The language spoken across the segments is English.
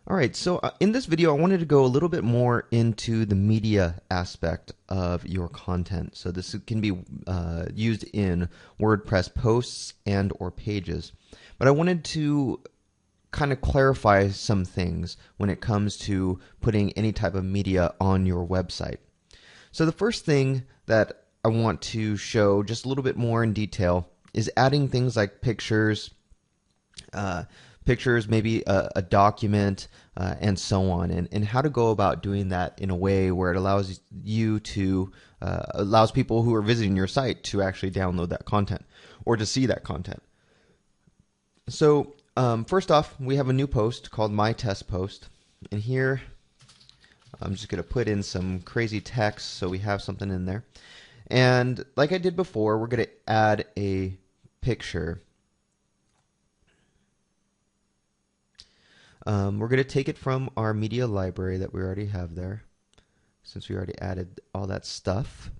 Alright, so in this video I wanted to go a little bit more into the media aspect of your content. So this can be used in WordPress posts and or pages. But I wanted to kind of clarify some things when it comes to putting any type of media on your website. So the first thing that I want to show just a little bit more in detail is adding things like pictures, maybe a document, and so on, and how to go about doing that in a way where it allows you to allows people who are visiting your site to actually download that content or to see that content. So first off, we have a new post called My Test Post, and here I'm just going to put in some crazy text so we have something in there. And like I did before, we're going to add a picture. We're going to take it from our media library that we already have there, since we already added all that stuff.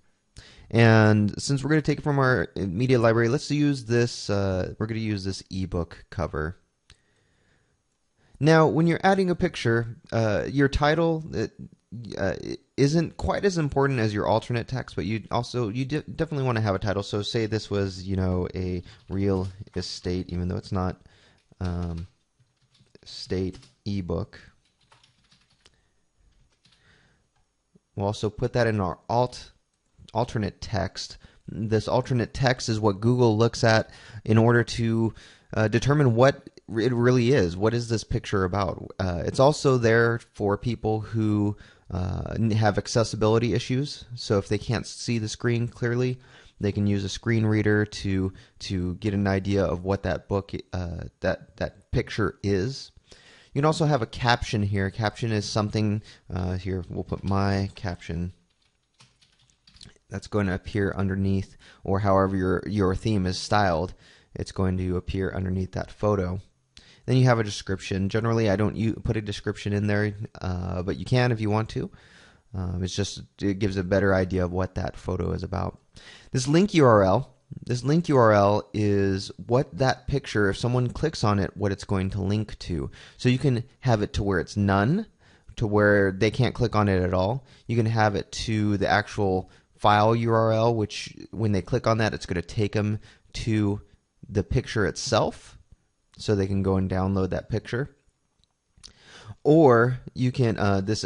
And since we're going to take it from our media library, let's use this. We're going to use this ebook cover. Now, when you're adding a picture, your title isn't quite as important as your alternate text, but you definitely want to have a title. So, say this was, a real estate, even though it's not. State ebook. We'll also put that in our alternate text. This alternate text is what Google looks at in order to determine what it really is. What is this picture about? It's also there for people who have accessibility issues. So if they can't see the screen clearly, they can use a screen reader to get an idea of what that book that picture is. You can also have a caption here. Caption is something, here we'll put my caption. That's going to appear underneath, or however your theme is styled, it's going to appear underneath that photo. Then you have a description. Generally, I don't put a description in there, but you can if you want to. It gives a better idea of what that photo is about. This link URL is what that picture, if someone clicks on it, what it's going to link to. So you can have it to where it's none, to where they can't click on it at all. You can have it to the actual file URL, which when they click on that, it's going to take them to the picture itself, so they can go and download that picture. Or you can this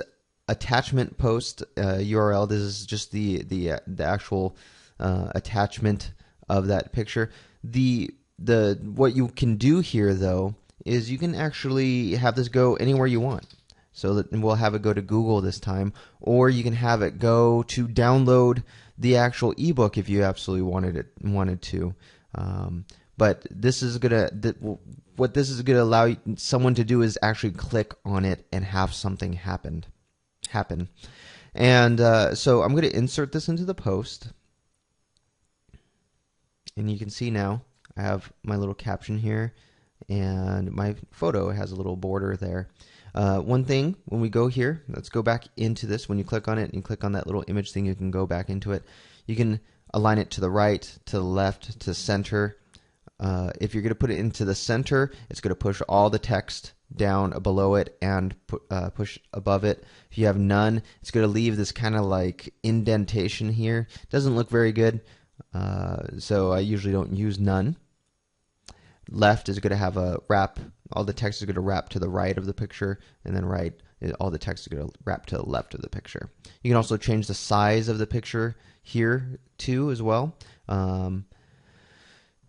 attachment post URL. This is just the actual attachment of that picture. What you can do here though is you can actually have this go anywhere you want. So that we'll have it go to Google this time, or you can have it go to download the actual ebook if you absolutely wanted to. But this is what this is gonna allow someone to do is actually click on it and have something happen. And so I'm going to insert this into the post. And you can see now I have my little caption here, and my photo has a little border there. One thing, when we go here, let's go back into this. When you click on it and you click on that little image thing, you can go back into it. You can align it to the right, to the left, to center. If you're going to put it into the center, it's going to push all the text down below it and push above it. If you have none, it's going to leave this kind of like indentation here. Doesn't look very good. So I usually don't use none. Left is going to have a wrap. All the text is going to wrap to the right of the picture, and then right, all the text is going to wrap to the left of the picture. You can also change the size of the picture here too as well.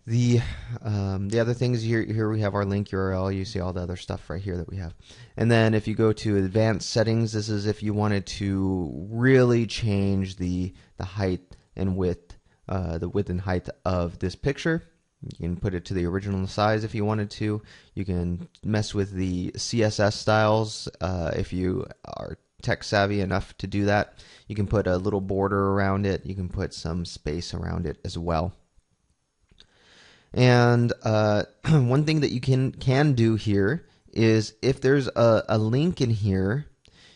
The other things here we have our link URL. You see all the other stuff right here that we have. And then if you go to advanced settings, this is if you wanted to really change the height and width. The width and height of this picture. You can put it to the original size if you wanted to. You can mess with the CSS styles if you are tech savvy enough to do that. You can put a little border around it. You can put some space around it as well. And one thing that you can do here is if there's a link in here,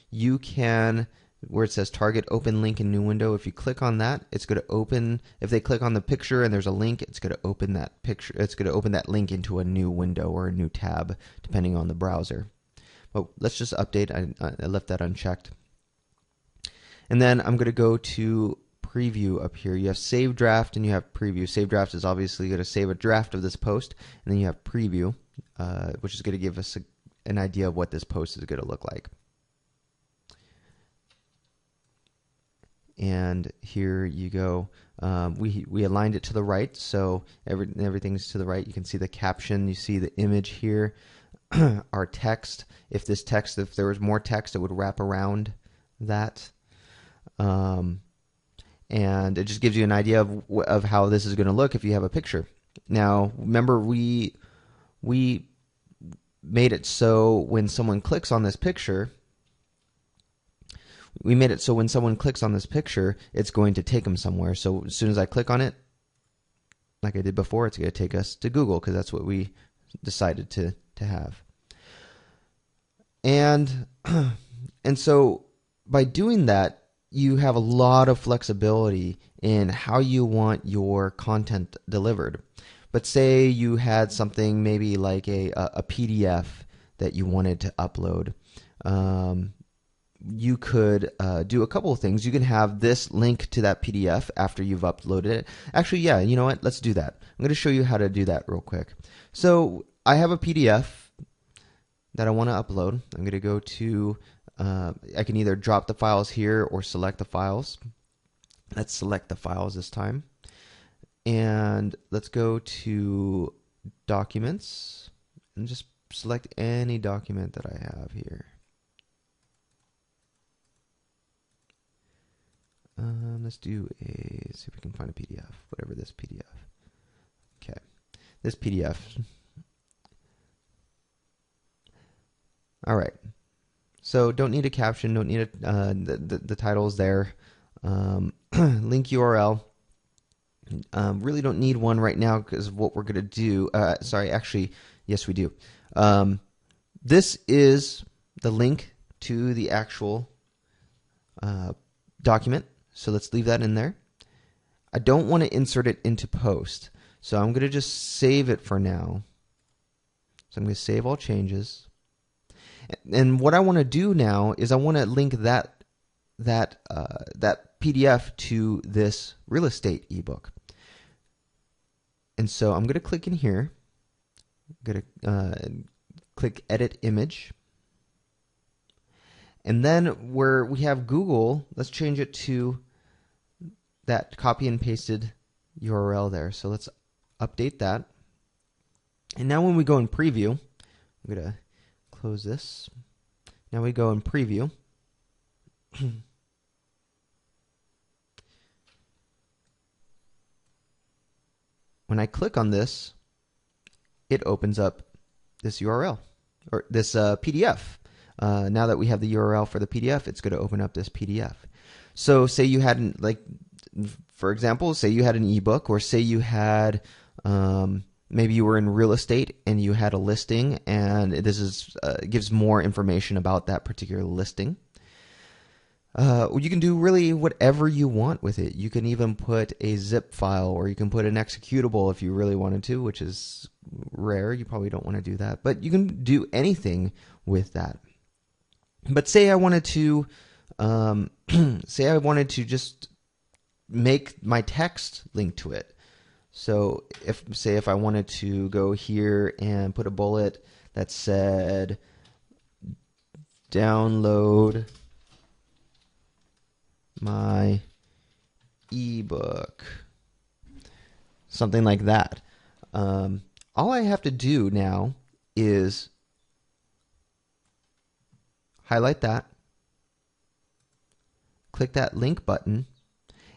you can, where it says target open link in new window, if you click on that, it's going to open. If they click on the picture and there's a link, it's going to open that picture. It's going to open that link into a new window or a new tab, depending on the browser. Oh, let's just update. I left that unchecked. And then I'm going to go to preview up here. You have save draft and you have preview. Save draft is obviously going to save a draft of this post, and then you have preview, which is going to give us an idea of what this post is going to look like. And here you go. We aligned it to the right, so everything's to the right. You can see the caption. You see the image here. Our text. If there was more text, it would wrap around that. And it just gives you an idea of how this is going to look if you have a picture. Now, remember we made it so when someone clicks on this picture, it's going to take them somewhere. So as soon as I click on it, like I did before, it's going to take us to Google because that's what we decided to have. And so by doing that, you have a lot of flexibility in how you want your content delivered. But say you had something maybe like a PDF that you wanted to upload. You could do a couple of things. You can have this link to that PDF after you've uploaded it. Actually, yeah, you know what? Let's do that. I'm going to show you how to do that real quick. So I have a PDF that I want to upload. I'm going to go to I can either drop the files here or select the files. Let's select the files this time. And let's go to Documents and just select any document that I have here. Let's see if we can find a PDF, whatever this PDF. Okay, this PDF. All right. So don't need a caption, don't need the title is there. Link URL. Really don't need one right now because of what we're going to do. Sorry, actually, yes, we do. This is the link to the actual document. So let's leave that in there. I don't want to insert it into post. So I'm going to just save it for now. So I'm going to save all changes. And what I want to do now is I want to link that PDF to this real estate ebook. And so I'm going to click in here. I'm going to click Edit Image. And then where we have Google, let's change it to that copy and pasted URL there. So let's update that. And now when we go in preview, I'm going to close this. Now we go in preview. When I click on this, it opens up this URL or this PDF. Now that we have the URL for the PDF, it's going to open up this PDF. So say you had, for example, say you had an ebook, or say you had, maybe you were in real estate and you had a listing, and this gives more information about that particular listing. You can do really whatever you want with it. You can even put a zip file, or you can put an executable if you really wanted to, which is rare. You probably don't want to do that, but you can do anything with that. But say I wanted to, just make my text link to it. So if I wanted to go here and put a bullet that said download my ebook, something like that. All I have to do now is highlight that, click that link button,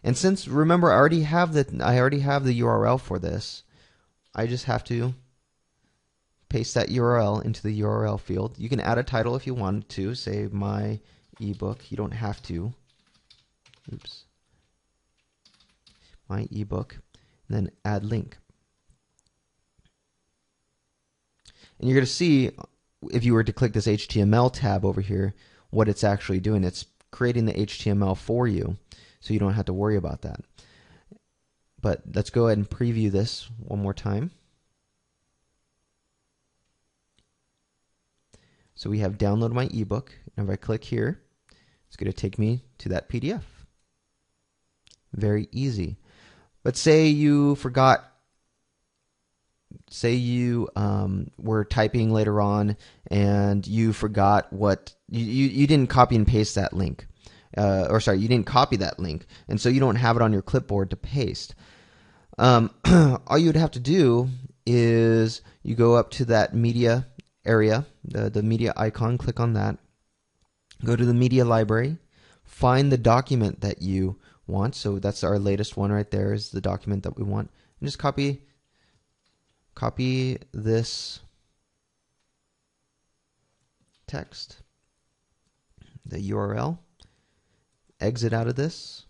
and since, remember, I already have the URL for this, I just have to paste that URL into the URL field. You can add a title if you want to, say my ebook. You don't have to. Oops. My ebook, and then add link. And you're going to see, if you were to click this HTML tab over here, what it's actually doing. It's creating the HTML for you, so you don't have to worry about that. But let's go ahead and preview this one more time. So we have download my ebook. And if I click here, it's going to take me to that PDF. Very easy. But say you forgot, say you were typing later on and you forgot what, you didn't copy and paste that link. Or sorry, you didn't copy that link. And so you don't have it on your clipboard to paste. All you would have to do is you go up to that media area, the media icon, click on that, go to the media library, find the document that you want. So that's our latest one right there, is the document that we want. And just copy this text, the URL, exit out of this,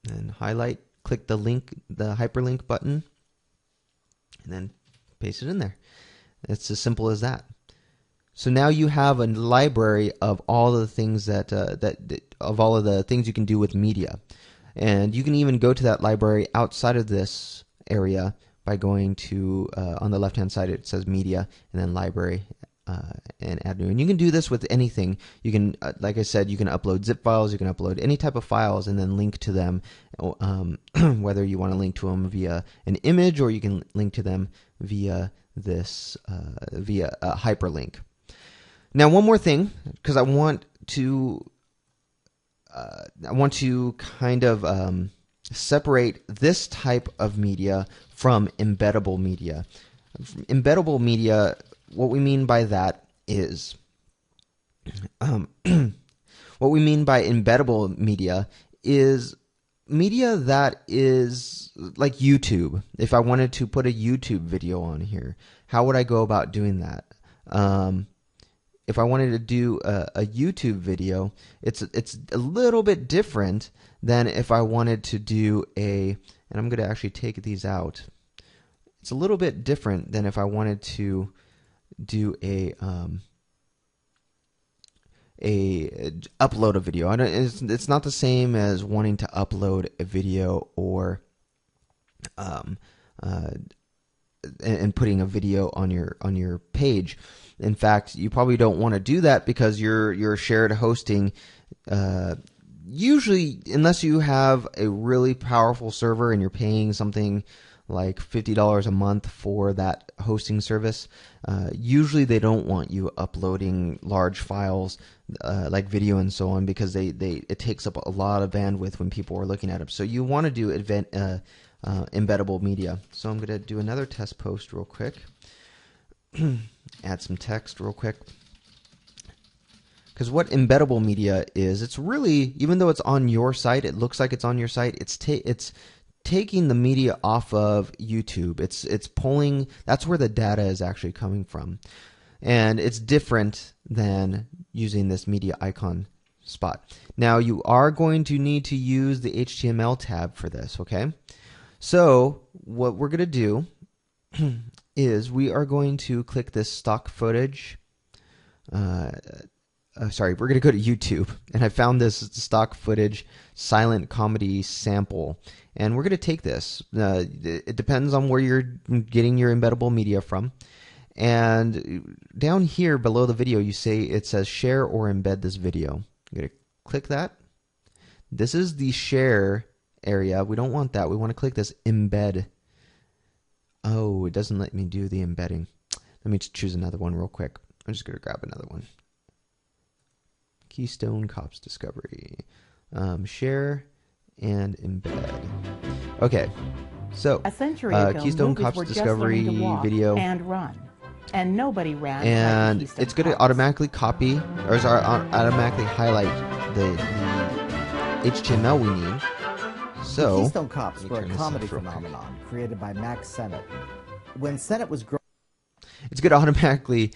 and highlight, click the link, the hyperlink button, and then paste it in there. It's as simple as that. So now you have a library of all of the things of all of the things you can do with media, and you can even go to that library outside of this area by going to on the left hand side it says media and then library and add new. And you can do this with anything. You can, like I said, you can upload zip files, you can upload any type of files and then link to them, whether you want to link to them via an image or you can link to them via this via a hyperlink. Now, one more thing, because I want to kind of separate this type of media from embeddable media. Embeddable media, what we mean by that is, what we mean by embeddable media is media that is like YouTube. If I wanted to put a YouTube video on here, how would I go about doing that? If I wanted to do a YouTube video, it's a little bit different than if I wanted to do and I'm going to actually take these out. It's a little bit different than if I wanted to do upload a video. It's not the same as wanting to upload a video or and putting a video on your page. In fact, you probably don't want to do that because your shared hosting, usually, unless you have a really powerful server and you're paying something like $50 a month for that hosting service, usually they don't want you uploading large files like video and so on, because it takes up a lot of bandwidth when people are looking at them. So you want to do embeddable media. So I'm going to do another test post real quick. Add some text real quick. Because what embeddable media is, it's really, even though it's on your site, it looks like it's on your site, it's taking the media off of YouTube. It's pulling, that's where the data is actually coming from. And it's different than using this media icon spot. Now you are going to need to use the HTML tab for this, okay? So what we're going to do is we are going to click this stock footage. Sorry, we're going to go to YouTube, and I found this stock footage silent comedy sample, and we're going to take this. It depends on where you're getting your embeddable media from, and down here below the video it says share or embed this video. I'm going to click that. This is the share area. We don't want that. We want to click this embed. Oh, it doesn't let me do the embedding. Let me choose another one real quick. I'm just going to grab another one. Keystone Cops Discovery. Share and embed. Okay, so a century ago, Keystone Cops Discovery video. And run. And nobody ran. And like it's going to automatically copy, or sorry, automatically highlight the HTML we need. So, the Keystone Cops were a comedy phenomenon created by Max Sennett. When Sennett was growing, it's going to automatically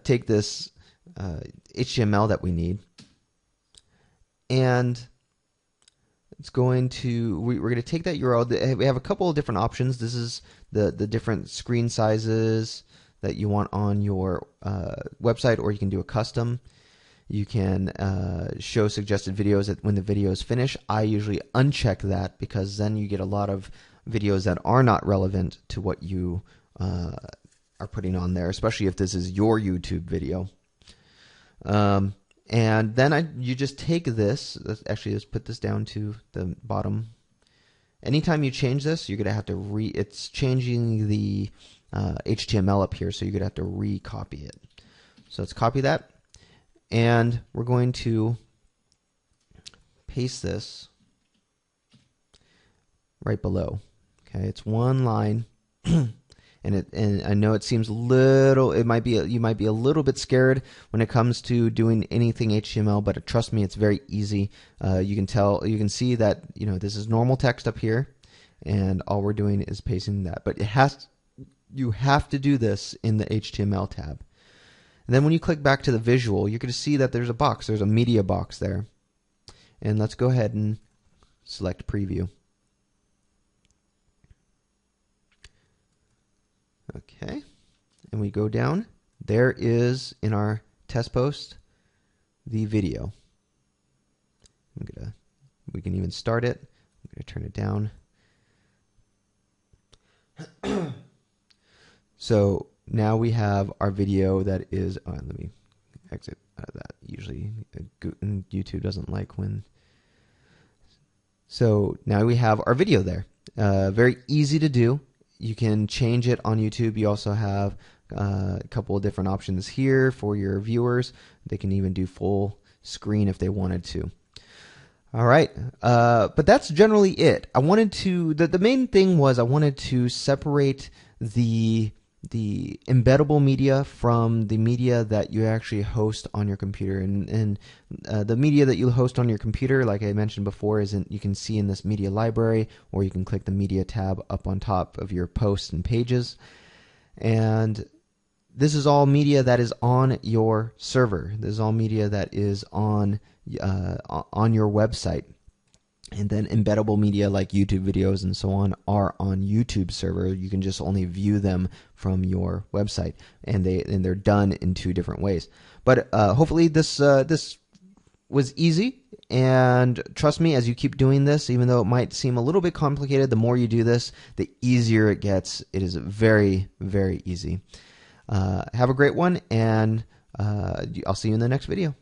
take this HTML that we need, and it's going to we're going to take that URL. We have a couple of different options. This is the different screen sizes that you want on your website, or you can do a custom. You can show suggested videos when the videos finish. I usually uncheck that because then you get a lot of videos that are not relevant to what you are putting on there, especially if this is your YouTube video. And then you just take this. Let's put this down to the bottom. Anytime you change this, you're gonna have to it's changing the HTML up here, so you're gonna have to recopy it. So let's copy that, and we're going to paste this right below. Okay, it's one line, and I know it seems little. You might be a little bit scared when it comes to doing anything HTML, but trust me, it's very easy. You can see that this is normal text up here, and all we're doing is pasting that. But you have to do this in the HTML tab. And then when you click back to the visual, you're going to see that there's a box. There's a media box there. And let's go ahead and select preview. Okay. And we go down. There is, in our test post, the video. We can even start it. I'm going to turn it down. So now we have our video that is, let me exit out of that. Usually YouTube doesn't like when. So now we have our video there. Very easy to do. You can change it on YouTube. You also have a couple of different options here for your viewers. They can even do full screen if they wanted to. All right, but that's generally it. I wanted to, the main thing was I wanted to separate the embeddable media from the media that you actually host on your computer. And the media that you host on your computer, like I mentioned before, you can see in this media library, or you can click the media tab up on top of your posts and pages. And this is all media that is on your server. This is all media that is on your website. And then embeddable media like YouTube videos and so on are on YouTube server. You can just only view them from your website, and they're done in two different ways. But hopefully this was easy, and trust me, as you keep doing this, even though it might seem a little bit complicated, the more you do this, the easier it gets. It is very, very easy. Have a great one, and I'll see you in the next video.